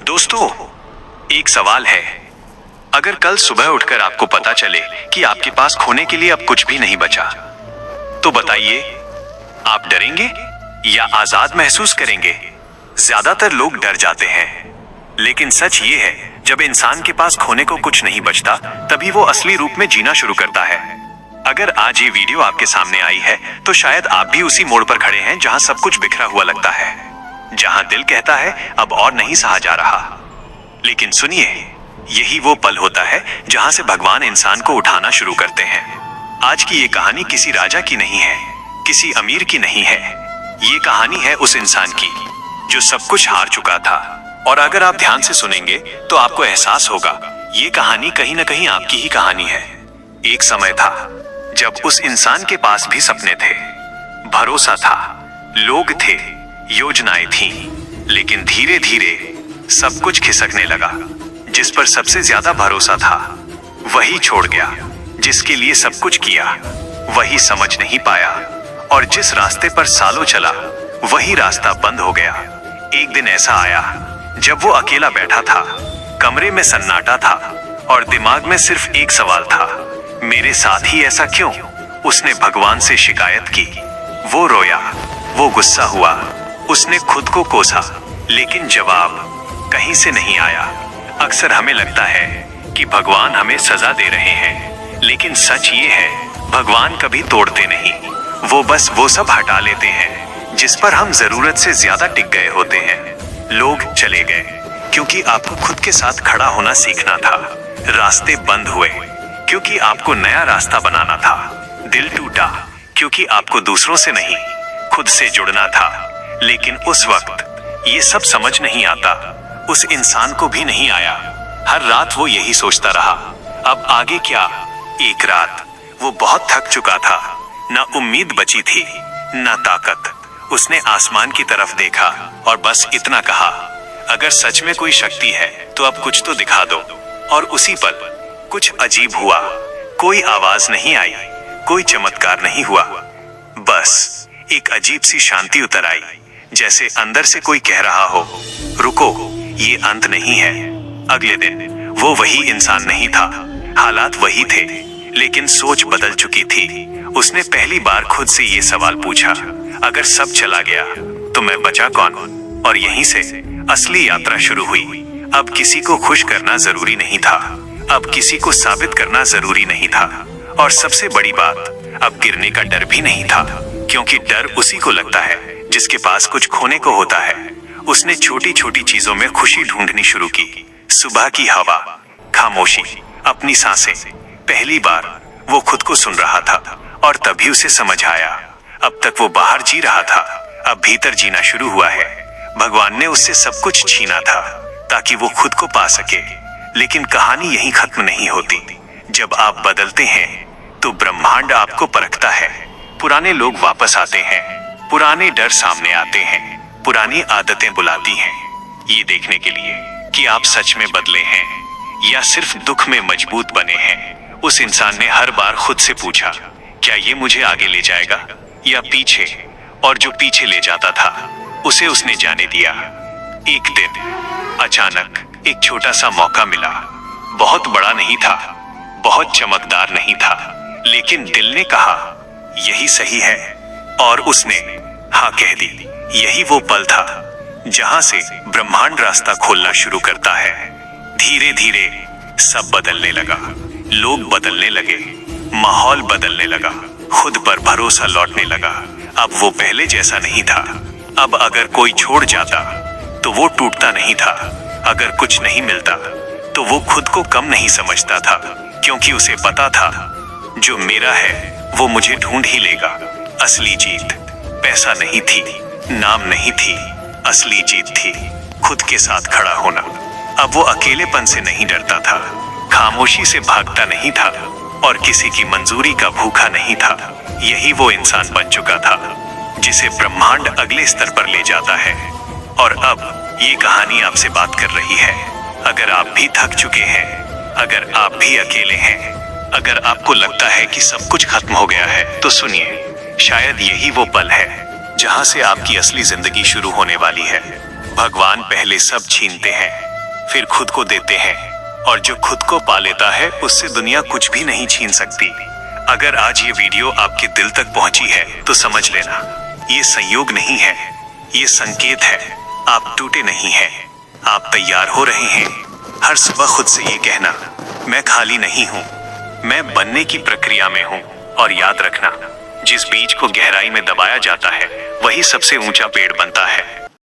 दोस्तों, एक सवाल है। अगर कल सुबह उठकर आपको पता चले कि आपके पास खोने के लिए अब कुछ भी नहीं बचा, तो बताइए, आप डरेंगे या आजाद महसूस करेंगे? ज्यादातर लोग डर जाते हैं, लेकिन सच ये है, जब इंसान के पास खोने को कुछ नहीं बचता, तभी वो असली रूप में जीना शुरू करता है। अगर आज ये वीडियो आपके सामने आई है, तो शायद आप भी उसी मोड़ पर खड़े हैं जहां सब कुछ बिखरा हुआ लगता है, जहां दिल कहता है अब और नहीं सहा जा रहा। लेकिन सुनिए, यही वो पल होता है जहां से भगवान इंसान को उठाना शुरू करते हैं। आज की ये कहानी किसी राजा की नहीं है, किसी अमीर की नहीं है। ये कहानी है उस इंसान की जो सब कुछ हार चुका था। और अगर आप ध्यान से सुनेंगे तो आपको एहसास होगा, ये कहानी कहीं ना कहीं आपकी ही कहानी है। एक समय था जब उस इंसान के पास भी सपने थे, भरोसा था, लोग थे, योजनाएं थीं, लेकिन धीरे धीरे सब कुछ खिसकने लगा। जिस पर सबसे ज्यादा भरोसा था वही छोड़ गया, जिसके लिए सब कुछ किया वही समझ नहीं पाया, और जिस रास्ते पर सालों चला वही रास्ता बंद हो गया। एक दिन ऐसा आया जब वो अकेला बैठा था, कमरे में सन्नाटा था और दिमाग में सिर्फ एक सवाल था, मेरे साथ ही ऐसा क्यों? उसने भगवान से शिकायत की, वो रोया, वो गुस्सा हुआ, उसने खुद को कोसा, लेकिन जवाब कहीं से नहीं आया। अक्सर हमें लगता है कि भगवान हमें सजा दे रहे हैं, लेकिन सच ये है, भगवान कभी तोड़ते नहीं, वो बस वो सब हटा लेते हैं जिस पर हम जरूरत से ज्यादा टिक गए होते हैं। लोग चले गए क्योंकि आपको खुद के साथ खड़ा होना सीखना था। रास्ते बंद हुए क्योंकि आपको नया रास्ता बनाना था। दिल टूटा क्योंकि आपको दूसरों से नहीं, खुद से जुड़ना था। लेकिन उस वक्त ये सब समझ नहीं आता, उस इंसान को भी नहीं आया। हर रात वो यही सोचता रहा, अब आगे क्या? एक रात वो बहुत थक चुका था, ना उम्मीद बची थी, ना ताकत। उसने आसमान की तरफ देखा और बस इतना कहा, अगर सच में कोई शक्ति है तो अब कुछ तो दिखा दो। और उसी पल कुछ अजीब हुआ। कोई आवाज नहीं आई, कोई चमत्कार नहीं हुआ, बस एक अजीब सी शांति उतर आई, जैसे अंदर से कोई कह रहा हो, रुको, ये अंत नहीं है। अगले दिन वो वही इंसान नहीं था, हालात वही थे, लेकिन सोच बदल चुकी थी। उसने पहली बार खुद से ये सवाल पूछा, अगर सब चला गया तो मैं बचा कौन? और यहीं से असली यात्रा शुरू हुई। अब किसी को खुश करना जरूरी नहीं था, अब किसी को साबित करना जरूरी नहीं था, और सबसे बड़ी बात, अब गिरने का डर भी नहीं था, क्योंकि डर उसी को लगता है जिसके पास कुछ खोने को होता है। उसने छोटी छोटी चीजों में खुशी ढूंढनी शुरू की, सुबह की हवा, खामोशी, अपनी सांसें। पहली बार वो खुद को सुन रहा था, और तभी उसे समझ आया, अब तक वो बाहर जी रहा था, अब भीतर जीना शुरू हुआ है। भगवान ने उससे सब कुछ छीना था ताकि वो खुद को पा सके, लेकिन कहानी यहीं खत्म नहीं होती। जब आप बदलते हैं तो ब्रह्मांड आपको परखता है। पुराने लोग वापस आते हैं, पुराने डर सामने आते हैं, पुरानी आदतें बुलाती हैं, ये देखने के लिए कि आप सच में बदले हैं या सिर्फ दुख में मजबूत बने हैं। उस इंसान ने हर बार खुद से पूछा, क्या ये मुझे आगे ले जाएगा या पीछे? और जो पीछे ले जाता था उसे उसने जाने दिया। एक दिन अचानक एक छोटा सा मौका मिला, बहुत बड़ा नहीं था, बहुत चमकदार नहीं था, लेकिन दिल ने कहा, यही सही है, और उसने हाँ कह दी। यही वो पल था जहां से ब्रह्मांड रास्ता खोलना शुरू करता है। धीरे धीरे सब बदलने लगा, लोग बदलने लगे, माहौल बदलने लगा, खुद पर भरोसा लौटने लगा। अब वो पहले जैसा नहीं था। अब अगर कोई छोड़ जाता तो वो टूटता नहीं था, अगर कुछ नहीं मिलता तो वो खुद को कम नहीं समझता था, क्योंकि उसे पता था, जो मेरा है वो मुझे ढूंढ ही लेगा। असली जीत पैसा नहीं थी, नाम नहीं थी, असली जीत थी खुद के साथ खड़ा होना। अब वो अकेलेपन से नहीं डरता था, खामोशी से भागता नहीं था, और किसी की मंजूरी का भूखा नहीं था। यही वो इंसान बन चुका था जिसे ब्रह्मांड अगले स्तर पर ले जाता है। और अब ये कहानी आपसे बात कर रही है। अगर आप भी थक चुके हैं, अगर आप भी अकेले हैं, अगर आपको लगता है कि सब कुछ खत्म हो गया है, तो सुनिए, शायद यही वो पल है जहां से आपकी असली जिंदगी शुरू होने वाली है। भगवान पहले सब छीनते हैं, फिर खुद को देते हैं, और जो खुद को पा लेता है उससे दुनिया कुछ भी नहीं छीन सकती। अगर आज ये वीडियो आपके दिल तक पहुंची है तो समझ लेना, ये संयोग नहीं है, ये संकेत है। आप टूटे नहीं हैं, आप तैयार हो रहे हैं। हर सुबह खुद से ये कहना, मैं खाली नहीं हूँ, मैं बनने की प्रक्रिया में हूँ। और याद रखना, जिस बीज को गहराई में दबाया जाता है वही सबसे ऊंचा पेड़ बनता है।